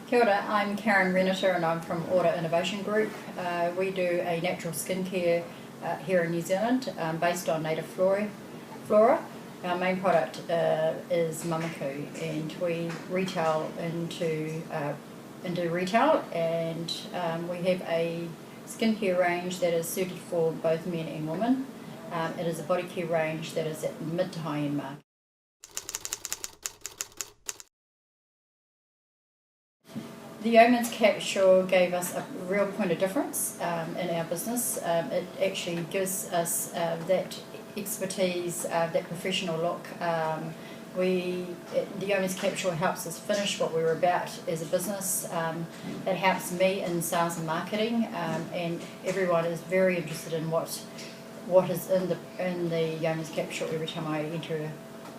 Kia ora, I'm Karen Renata and I'm from Order Innovation Group. We do a natural skincare here in New Zealand based on native flora. Our main product is Mamaku, and we retail into retail, and we have a skincare range that is suited for both men and women. It is a body care range that is at the mid to high end market. The Youmans Capsule gave us a real point of difference in our business. It actually gives us that expertise, that professional look. The Youmans Capsule helps us finish what we were about as a business. It helps me in sales and marketing, and everyone is very interested in what is in the Youmans Capsule every time I enter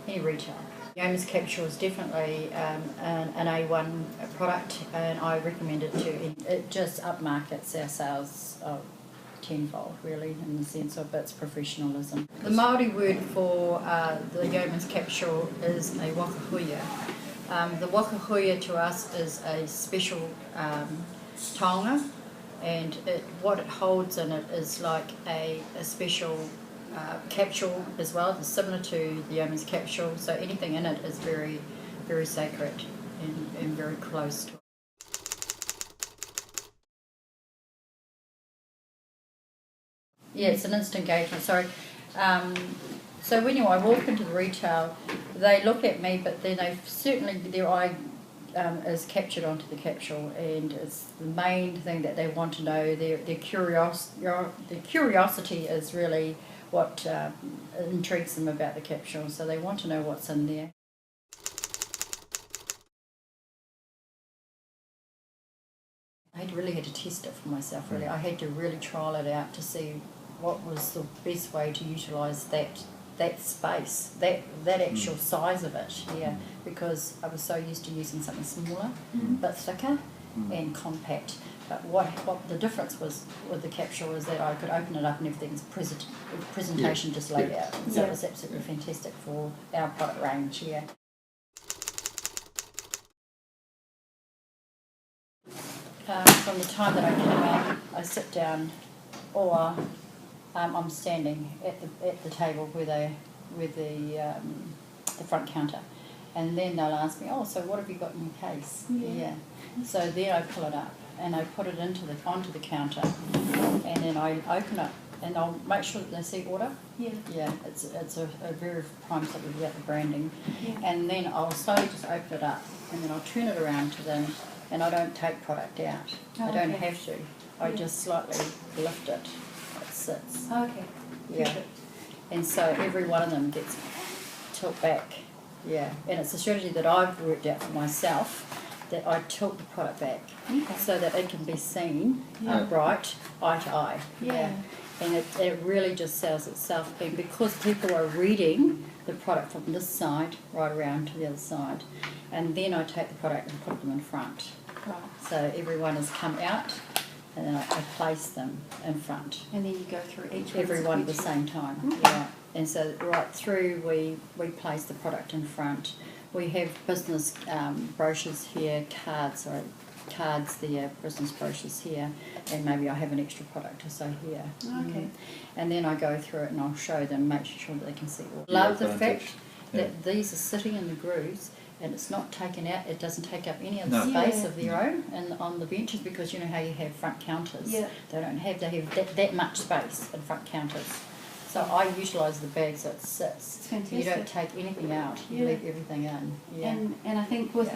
any retail. Youmans Capsule is definitely an A1 product, and I recommend it too. It just upmarkets our sales tenfold, really, in the sense of its professionalism. The Māori word for the Youmans Capsule is a wakahuia. The wakahuia to us is a special taonga, and what it holds in it is like a special capsule as well. It's similar to the Youmans Capsule, so anything in it is very, very sacred and very close to it. Yeah, it's an instant engagement. So when I walk into the retail, they look at me, but then their eye is captured onto the capsule, and it's the main thing that they want to know. Their curiosity is really what intrigues them about the capsule, so they want to know what's in there. I really had to test it for myself, really. I had to really trial it out to see what was the best way to utilise that space, that actual size of it, because I was so used to using something smaller, but thicker and compact. But what the difference was with the capsule is that I could open it up and everything's presentation just laid out. So it was absolutely fantastic for our product range, From the time that I come in, I sit down, or I'm standing at the table with the front counter, and then they'll ask me, "Oh, so what have you got in your case?" So then I pull it up and I put it onto the counter, and then I open it and I'll make sure that they see order. It's a very prime subject about the branding, and then I'll slowly just open it up, and then I'll turn it around to them, and I don't take product out. I don't have to. I just slightly lift it. It sits. And so every one of them gets tilt back. And it's a strategy that I've worked out for myself, that I tilt the product back so that it can be seen upright, eye to eye. And it really just sells itself, and because people are reading the product from this side right around to the other side, and then I take the product and put them in front. So everyone has come out, and then I place them in front. And then you go through every one at the same time. And so right through we place the product in front. We have business brochures here, cards, the business brochures here, and maybe I have an extra product or so here. And then I go through it and I'll show them, make sure that they can see all. Love the fact that these are sitting in the grooves, and it's not taken out. It doesn't take up any of the space of their own and on the benches, because you know how you have front counters. They have that much space in front counters. So I utilise the bag so it sits. It's fantastic. You don't take anything out. You leave everything in. And I think with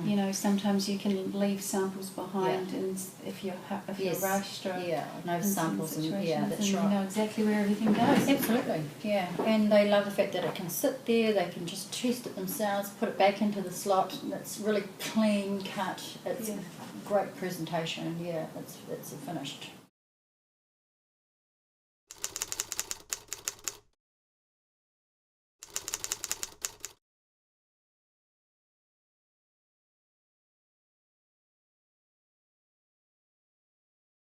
you know, sometimes you can leave samples behind, and if you're rushed or no samples, and that's you right. know exactly where everything goes. Absolutely, and they love the fact that it can sit there. They can just test it themselves, put it back into the slot, and it's really clean cut. It's a great presentation. It's finished.